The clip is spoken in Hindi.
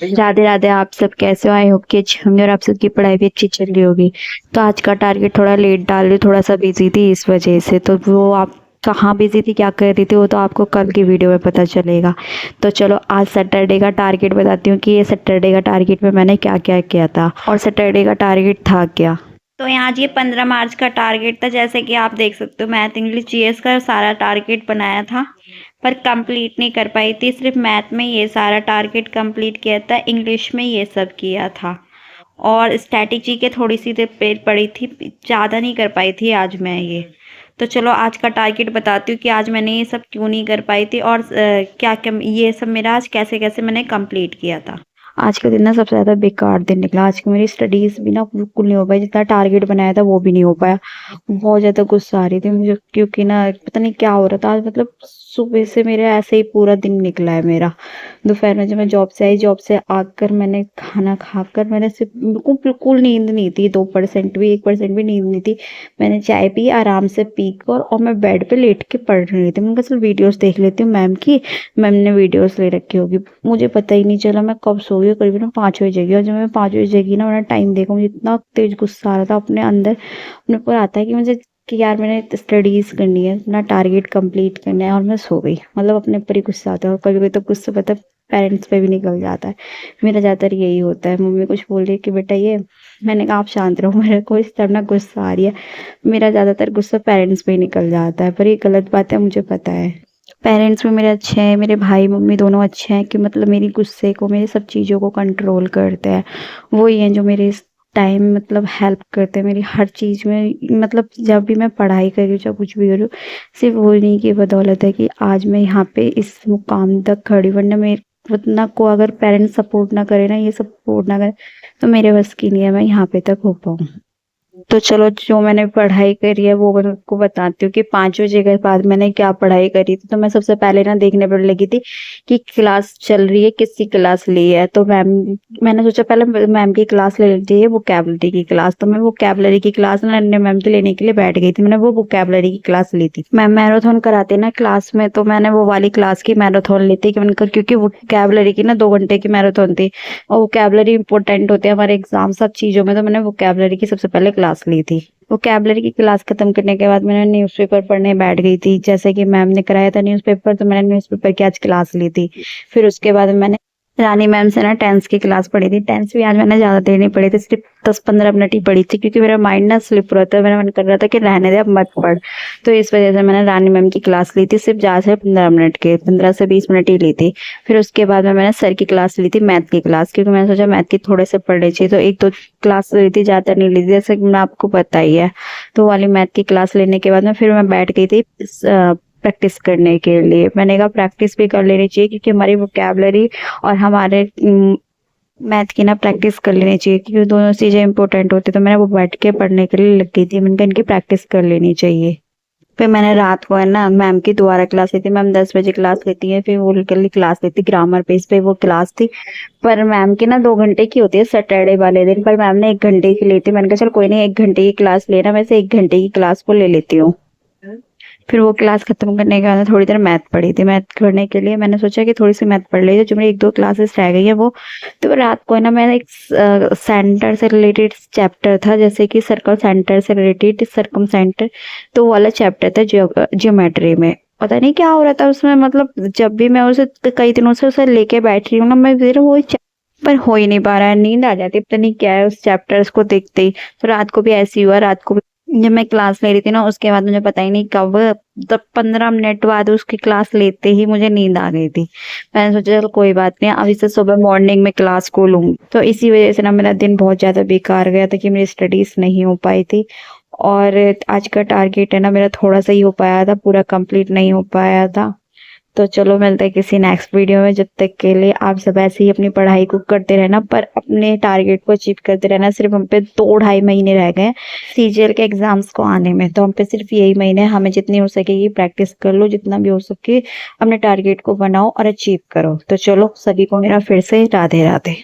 राधे राधे। आप सब कैसे हो? आई होप कि अच्छे होंगे और आप सबकी पढ़ाई भी अच्छी चल रही होगी। तो आज का टारगेट थोड़ा लेट डाल रही हूँ, थोड़ा सा बिजी थी इस वजह से। तो वो आप कहाँ बिजी थी, क्या कर रही थी, वो तो आपको कल की वीडियो में पता चलेगा। तो चलो आज सैटरडे का टारगेट बताती हूँ कि ये सैटरडे का टारगेट में मैंने क्या क्या किया था और सैटरडे का टारगेट था क्या। तो यहाँ आज ये 15 मार्च का टारगेट था। जैसे कि आप देख सकते हो, मैथ इंग्लिश जीएस का सारा टारगेट बनाया था पर कंप्लीट नहीं कर पाई थी। सिर्फ मैथ में ये सारा टारगेट कंप्लीट किया था, इंग्लिश में ये सब किया था और स्ट्रैटेजी के थोड़ी सी पेज पड़ी थी, ज़्यादा नहीं कर पाई थी आज मैं ये। तो चलो आज का टारगेट बताती हूँ कि आज मैंने ये सब क्यों नहीं कर पाई थी और क्या क्या ये सब मेरा आज कैसे कैसे मैंने कंप्लीट किया था। आज का दिन ना सबसे ज़्यादा बेकार दिन निकला। आज की मेरी स्टडीज़ भी ना बिल्कुल नहीं हो पाई, जितना टारगेट बनाया था वो भी नहीं हो पाया। बहुत ज़्यादा गुस्सा आ रही थी मुझे, क्योंकि ना पता नहीं क्या हो रहा था आज। मतलब सुबह से मेरे ऐसे ही पूरा दिन निकला है मेरा। दोपहर में जब मैं जॉब से आई, जॉब से आकर मैंने खाना खाकर मैंने सिर्फ बिल्कुल बिल्कुल नींद नहीं थी, 2% भी 1% भी नींद नहीं थी। मैंने चाय पी, आराम से पी कर और मैं बेड पे लेट के पढ़ रही थी। मैंने कहा चल वीडियोस देख लेती हूँ मैम की, मैम ने वीडियोस ले रखी होगी। मुझे पता ही नहीं चला मैं कब सो गई, करीबन 5 बजे जगी। और जब मैं 5 बजे जगी ना, मैंने टाइम देखा, मुझे इतना तेज गुस्सा आ रहा था अपने अंदर। अपने ऊपर आता है कि मुझे कि यार मैंने स्टडीज़ करनी है, अपना टारगेट कंप्लीट करना है और मैं सो गई। मतलब अपने ऊपर ही गुस्सा आता है और कभी कभी तो गुस्सा पता है पेरेंट्स पे भी निकल जाता है। मेरा ज़्यादातर यही होता है, मम्मी कुछ बोल रही है कि बेटा ये, मैंने कहा आप शांत रहो, मेरे को इस तरह ना गुस्सा आ रही है। मेरा ज़्यादातर गुस्सा पेरेंट्स पे ही निकल जाता है, पर ये गलत बात है, मुझे पता है। पेरेंट्स भी मेरे अच्छे हैं, मेरे भाई मम्मी दोनों अच्छे हैं कि मतलब मेरी गुस्से को, मेरी सब चीज़ों को कंट्रोल करते हैं। वो ही हैं जो मेरे इस टाइम मतलब हेल्प करते हैं मेरी हर चीज़ में। मतलब जब भी मैं पढ़ाई कर रही हूँ, चाहे कुछ भी करूँ, सिर्फ उन्हीं की बदौलत है कि आज मैं यहाँ पे इस मुकाम तक खड़ी। वरना मेरे उतना को अगर पेरेंट्स सपोर्ट ना करे ना, ये सपोर्ट ना करे, तो मेरे बस की नहीं है मैं यहाँ पे तक हो पाऊँ। तो चलो जो मैंने पढ़ाई करी है वो मैं आपको बताती हूँ कि 5 बजे के बाद मैंने क्या पढ़ाई करी थी। तो मैं सबसे पहले ना देखने पर लगी थी कि क्लास चल रही है, किसकी क्लास ली है। तो मैंने सोचा पहले मैम की क्लास ले लेती है, वोकैबुलरी की क्लास। तो मैं वोकैबुलरी की क्लास ना अन्य मैम की लेने के लिए बैठ गई थी। मैंने वो वोकैबुलरी की क्लास ली थी। मैम मैराथन कराते ना क्लास में, तो मैंने वो वाली क्लास की मैराथन ली थी क्योंकि वोकैबुलरी की ना 2 घंटे की मैराथन थी और वोकैबुलरी इंपॉर्टेंट होते हैं हमारे एग्जाम सब चीज़ों में। तो मैंने वोकैबुलरी की सबसे पहले क्लास ली थी। वोकैबुलरी की क्लास खत्म करने के बाद मैंने न्यूज़पेपर पढ़ने बैठ गई थी। जैसे कि मैम ने कराया था न्यूज़पेपर, तो मैंने न्यूज़पेपर की आज क्लास ली थी। फिर उसके बाद मैंने रानी मैम से ना टेंस की क्लास पढ़ी थी। टेंस भी आज मैंने ज़्यादा देर नहीं पढ़ी थी, सिर्फ 10-15 मिनट ही पढ़ी थी, क्योंकि मेरा माइंड ना स्लिप रहता है। मेरा मन कर रहा था कि रहने दे, अब मत पढ़। तो इस वजह से मैंने रानी मैम की क्लास ली थी, सिर्फ ज़्यादा से 15 मिनट के, 15 से 20 मिनट ही ली थी। फिर उसके बाद में मैंने सर की क्लास ली थी, मैथ की क्लास, क्योंकि मैंने सोचा मैथ की थोड़े से पढ़ ली चाहिए। तो 1-2 क्लास ली थी, ज़्यादा नहीं ली थी, जैसे कि मैं आपको पता ही है। तो वाली मैथ की क्लास लेने के बाद में फिर मैं बैठ गई थी प्रैक्टिस करने के लिए। मैंने कहा प्रैक्टिस भी कर लेनी चाहिए, क्योंकि हमारी वोकैबुलरी और हमारे मैथ की ना प्रैक्टिस कर लेनी चाहिए, क्योंकि दोनों चीज़ें इंपॉर्टेंट होती है। तो मैंने वो बैठ के पढ़ने के लिए लग गई थी। मैंने कहा इनकी प्रैक्टिस कर लेनी चाहिए। फिर मैंने रात को है ना मैम की दोबारा क्लास ली थी। मैम 10 बजे क्लास लेती है, फिर वो कल क्लास लेती, ग्रामर पेज पे वो क्लास थी। पर मैम की ना 2 घंटे की होती है सैटरडे वाले दिन, पर मैम ने 1 घंटे की ली थी। मैंने कहा चल कोई नहीं, 1 घंटे की क्लास लेना, मैं से 1 घंटे की क्लास को ले लेती हूँ। फिर वो क्लास खत्म करने के बाद थोड़ी देर मैथ पढ़ी थी। मैथ करने के लिए मैंने सोचा कि थोड़ी सी मैथ पढ़ ली, जो मेरी 1-2 क्लासेस रह गई है वो। तो रात को है ना मैंने एक सेंटर से रिलेटेड चैप्टर था, जैसे कि सर्कल सेंटर से रिलेटेड सर्कम सेंटर, तो वो वाला चैप्टर था ज्योमेट्री में। पता नहीं क्या हो रहा था उसमें, मतलब जब भी मैं उसे कई दिनों से उसे लेके बैठ रही हूँ ना, मैं फिर वो पर हो ही नहीं पा रहा है, नींद आ जाती है, पता नहीं क्या है उस चैप्टर्स को देखते ही। तो रात को भी ऐसे ही हुआ। रात को भी जब मैं क्लास ले रही थी ना, उसके बाद मुझे पता ही नहीं कब 15 मिनट बाद उसकी क्लास लेते ही मुझे नींद आ गई थी। मैंने सोचा चल कोई बात नहीं, अभी से सुबह मॉर्निंग में क्लास को लूंगी। तो इसी वजह से ना मेरा दिन बहुत ज्यादा बेकार गया था कि मेरी स्टडीज नहीं हो पाई थी। और आज का टारगेट है ना मेरा थोड़ा सा ही हो पाया था, पूरा कंप्लीट नहीं हो पाया था। तो चलो मिलते हैं किसी नेक्स्ट वीडियो में। जब तक के लिए आप सब ऐसे ही अपनी पढ़ाई को करते रहना, पर अपने टारगेट को अचीव करते रहना। सिर्फ हम पे 2-2.5 महीने रह गए सीजीएल के एग्जाम्स को आने में, तो हम पे सिर्फ यही महीने, हमें जितनी हो सकेगी प्रैक्टिस कर लो, जितना भी हो सके अपने टारगेट को बनाओ और अचीव करो। तो चलो सभी को मेरा फिर से राधे राधे।